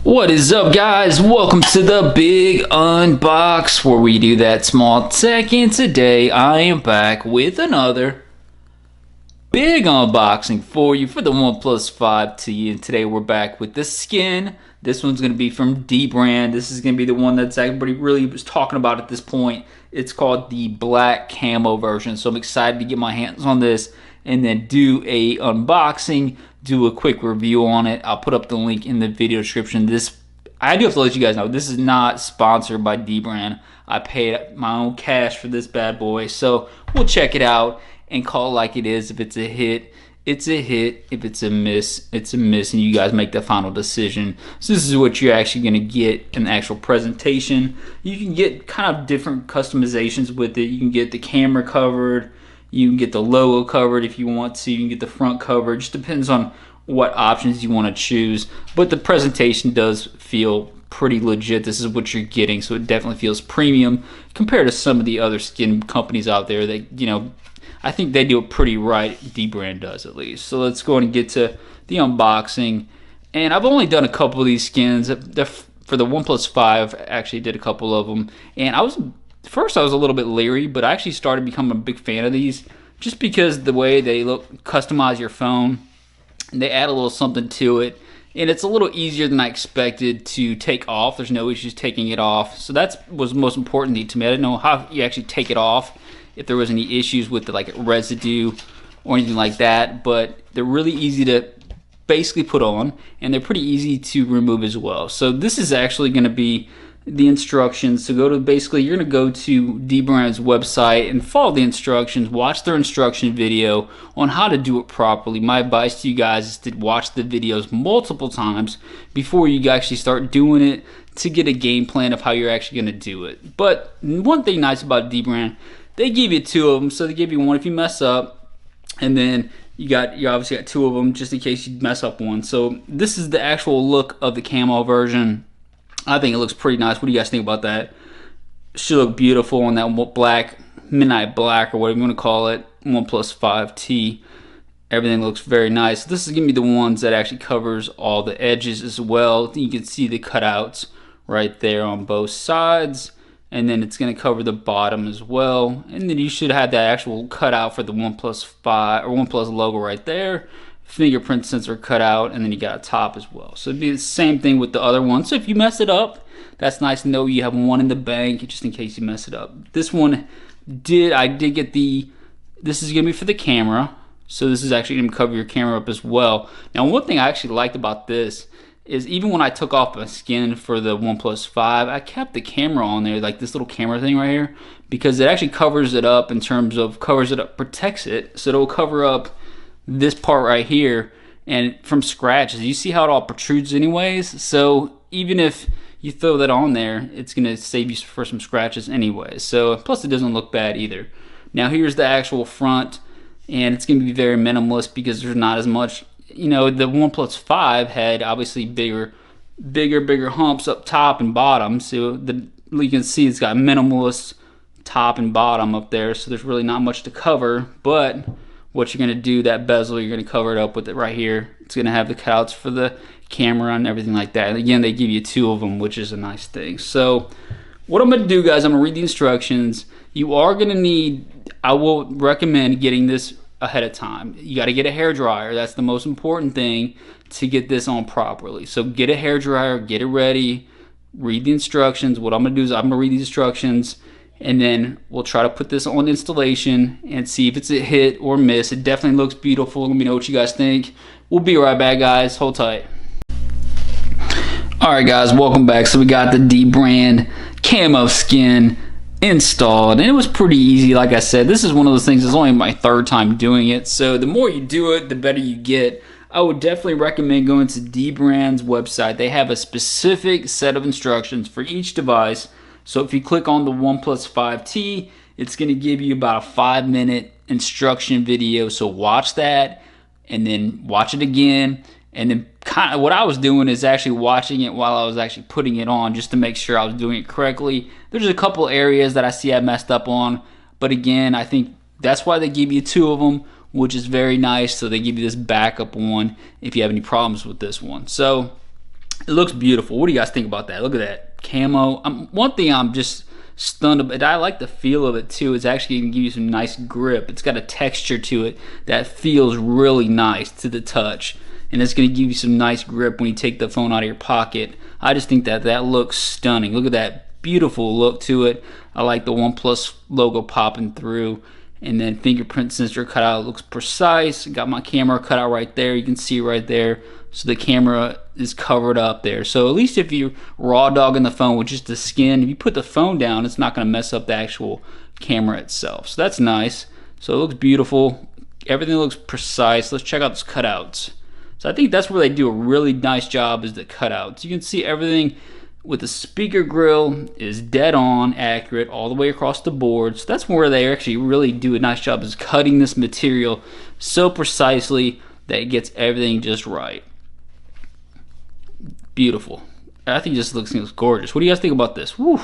What is up, guys? Welcome to the big unbox where we do that small tech. And today I am back with another big unboxing for you for the OnePlus 5T. And today we're back with the skin. This one's going to be from dbrand. This is going to be the one that's everybody really was talking about at this point. It's called the black camo version. So I'm excited to get my hands on this and then do a unboxing, do a quick review on it. I'll put up the link in the video description. I do have to let you guys know, this is not sponsored by dbrand. I paid my own cash for this bad boy. So we'll check it out and call it like it is. If it's a hit, it's a hit. If it's a miss, it's a miss, and you guys make the final decision. So this is what you're actually going to get in the actual presentation. You can get kind of different customizations with it. You can get the camera covered. You can get the logo covered if you want to. You can get the front covered. It just depends on what options you want to choose. But the presentation does feel pretty legit. This is what you're getting, so it definitely feels premium compared to some of the other skin companies out there that, you know, I think they do it pretty right. dbrand does, at least. So let's go and get to the unboxing. And I've only done a couple of these skins. For the OnePlus 5, I actually did a couple of them. And first I was a little bit leery, but I actually started becoming a big fan of these just because the way they look, customize your phone, and they add a little something to it, and it's a little easier than I expected to take off. There's no issues taking it off, so that was the most important thing to me. I didn't know how you actually take it off, if there was any issues with the like residue or anything like that, but they're really easy to basically put on, and they're pretty easy to remove as well. So this is actually going to be the instructions. So you're going to go to dbrand's website and follow the instructions, watch their instruction video on how to do it properly. My advice to you guys is to watch the videos multiple times before you actually start doing it, to get a game plan of how you're actually going to do it. But one thing nice about dbrand, they give you two of them. So they give you one if you mess up, and then you obviously got two of them just in case you mess up one. So this is the actual look of the camo version. I think it looks pretty nice. What do you guys think about that? Should look beautiful on that black, midnight black, or whatever you want to call it, OnePlus 5T. Everything looks very nice. This is going to be the ones that actually covers all the edges as well. You can see the cutouts right there on both sides. And then it's going to cover the bottom as well. And then you should have that actual cutout for the OnePlus 5 or OnePlus logo right there. Fingerprint sensor cut out, and then you got a top as well. So it'd be the same thing with the other one. So if you mess it up, that's nice to know you have one in the bank just in case you mess it up. This one I did get this is gonna be for the camera. So this is actually gonna cover your camera up as well. Now one thing I actually liked about this is even when I took off my skin for the OnePlus 5, I kept the camera on there, like this little camera thing right here, because it actually covers it up in terms of protects it. So it'll cover up this part right here and from scratches. You see how it all protrudes anyways, so even if you throw that on there, it's gonna save you for some scratches anyways. So plus it doesn't look bad either. Now here's the actual front, and it's gonna be very minimalist because there's not as much, you know, the OnePlus 5 had obviously bigger humps up top and bottom, so you can see it's got minimalist top and bottom up there, so there's really not much to cover. But what you're going to do, that bezel, you're going to cover it up with it right here. It's going to have the cutouts for the camera and everything like that. And again, they give you two of them, which is a nice thing. So what I'm going to do, guys, I'm going to read the instructions. You are going to need, I will recommend getting this ahead of time. You got to get a hair dryer. That's the most important thing to get this on properly. So get a hair dryer, get it ready, read the instructions. What I'm going to do is I'm going to read the instructions, and then we'll try to put this on installation and see if it's a hit or miss. It definitely looks beautiful. Let me know what you guys think. We'll be right back, guys. Hold tight. Alright, guys, welcome back. So we got the dbrand camo skin installed, and it was pretty easy. Like I said, this is one of those things, it's only my third time doing it, so the more you do it, the better you get. I would definitely recommend going to dbrand's website. They have a specific set of instructions for each device. So if you click on the OnePlus 5T, it's going to give you about a 5-minute instruction video. So watch that and then watch it again. And then kind of what I was doing is actually watching it while I was actually putting it on, just to make sure I was doing it correctly. There's a couple areas that I see I messed up on, but again, I think that's why they give you two of them, which is very nice. So they give you this backup one if you have any problems with this one. So It looks beautiful. What do you guys think about that? Look at that camo. One thing I'm just stunned about, I like the feel of it too. It's actually going to give you some nice grip. It's got a texture to it that feels really nice to the touch, and it's going to give you some nice grip when you take the phone out of your pocket. I just think that that looks stunning. Look at that beautiful look to it. I like the OnePlus logo popping through, and then fingerprint sensor cutout looks precise. Got my camera cut out right there. You can see right there. So the camera is covered up there. So at least if you're raw dogging the phone with just the skin, if you put the phone down, it's not going to mess up the actual camera itself. So that's nice. So it looks beautiful. Everything looks precise. Let's check out those cutouts. So I think that's where they do a really nice job, is the cutouts. You can see everything with the speaker grill is dead on accurate all the way across the board. So that's where they actually really do a nice job, is cutting this material so precisely that it gets everything just right. Beautiful. I think this looks gorgeous. What do you guys think about this? Woo.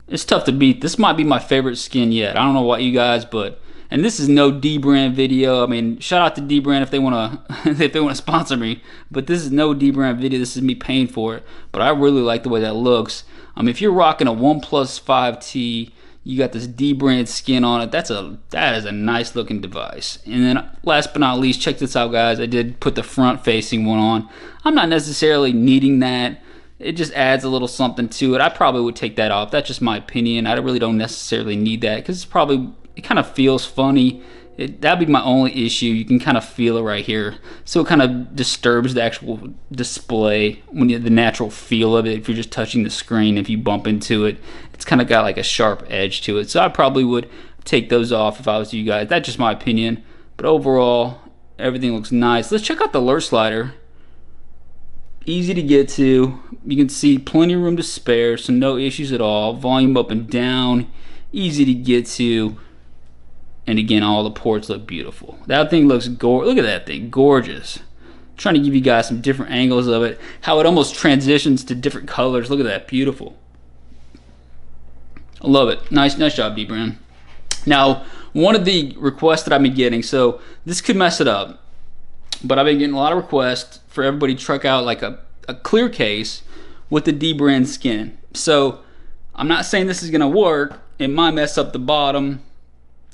It's tough to beat. This might be my favorite skin yet. I don't know about you guys, but, and this is no dbrand video. I mean, shout out to dbrand if they want to sponsor me, but this is no dbrand video. This is me paying for it, but I really like the way that looks. If you're rocking a OnePlus 5T, you got this dbrand skin on it. That is a nice looking device. And then last but not least, check this out, guys. I did put the front facing one on. I'm not necessarily needing that. It just adds a little something to it. I probably would take that off. That's just my opinion. I really don't necessarily need that, because it kind of feels funny. That'd be my only issue. You can kind of feel it right here. So it kind of disturbs the actual display when the natural feel of it. If you're just touching the screen, if you bump into it, it's kind of got like a sharp edge to it. So I probably would take those off if I was you guys. That's just my opinion. But overall, everything looks nice. Let's check out the alert slider. Easy to get to. You can see plenty of room to spare, so no issues at all. Volume up and down, easy to get to. And again, all the ports look beautiful. That thing looks look at that thing, gorgeous. I'm trying to give you guys some different angles of it, how it almost transitions to different colors. Look at that, beautiful. I love it. Nice job, dbrand. Now, one of the requests that I've been getting, so this could mess it up, but I've been getting a lot of requests for everybody to truck out like a clear case with the dbrand skin. So I'm not saying this is gonna work. It might mess up the bottom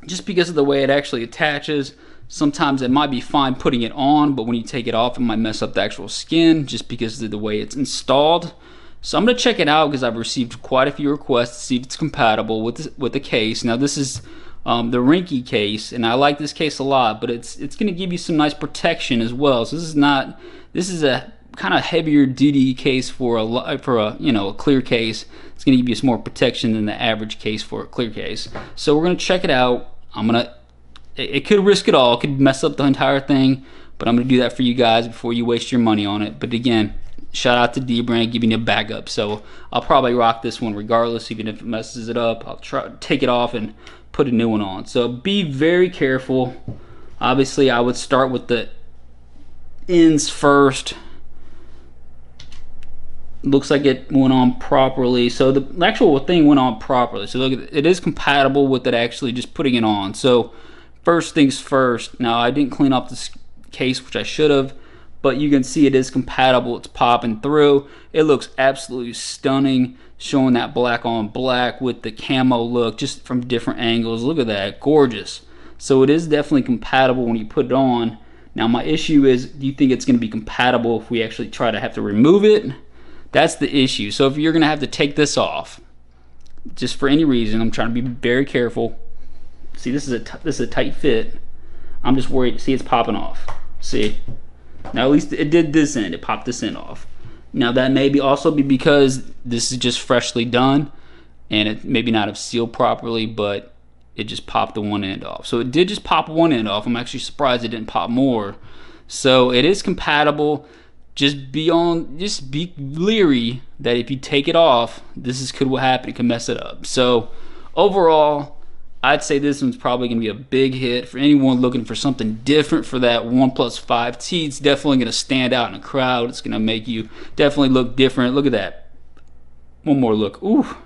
just because of the way it actually attaches. Sometimes it might be fine putting it on, but when you take it off, it might mess up the actual skin just because of the way it's installed. So I'm gonna check it out, because I've received quite a few requests to see if it's compatible with the case. Now this is the Rinky case, and I like this case a lot, but it's gonna give you some nice protection as well. So this is a kind of heavier duty case for a clear case. It's gonna give you some more protection than the average case for a clear case. So we're gonna check it out. It could risk it all. It could mess up the entire thing, but I'm gonna do that for you guys before you waste your money on it. But again, shout out to dbrand giving you a backup. So I'll probably rock this one regardless, even if it messes it up. I'll try to take it off and put a new one on. So be very careful. Obviously, I would start with the ends first. Looks like it went on properly. So the actual thing went on properly. So look, it is compatible with it actually just putting it on. So first things first. Now I didn't clean up this case, which I should have, but you can see it is compatible. It's popping through. It looks absolutely stunning, showing that black on black with the camo look just from different angles. Look at that, gorgeous. So it is definitely compatible when you put it on. Now my issue is, do you think it's going to be compatible if we actually try to have to remove it? That's the issue. So if you're going to have to take this off, just for any reason, I'm trying to be very careful. See, this is a tight fit. I'm just worried. See, it's popping off. See? Now at least it did this end. It popped this end off. Now that may also be because this is just freshly done, and it maybe not have sealed properly, but it just popped the one end off. So it did just pop one end off. I'm actually surprised it didn't pop more. So it is compatible. Just be leery that if you take it off, could what happen. It can mess it up. So overall, I'd say this one's probably going to be a big hit for anyone looking for something different for that OnePlus 5T. It's definitely going to stand out in a crowd. It's going to make you definitely look different. Look at that. One more look. Ooh.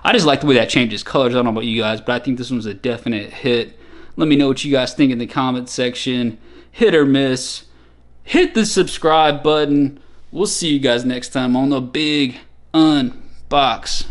I just like the way that changes colors. I don't know about you guys, but I think this one's a definite hit. Let me know what you guys think in the comment section. Hit or miss. Hit the subscribe button. we'll see you guys next time on the Big Unbox.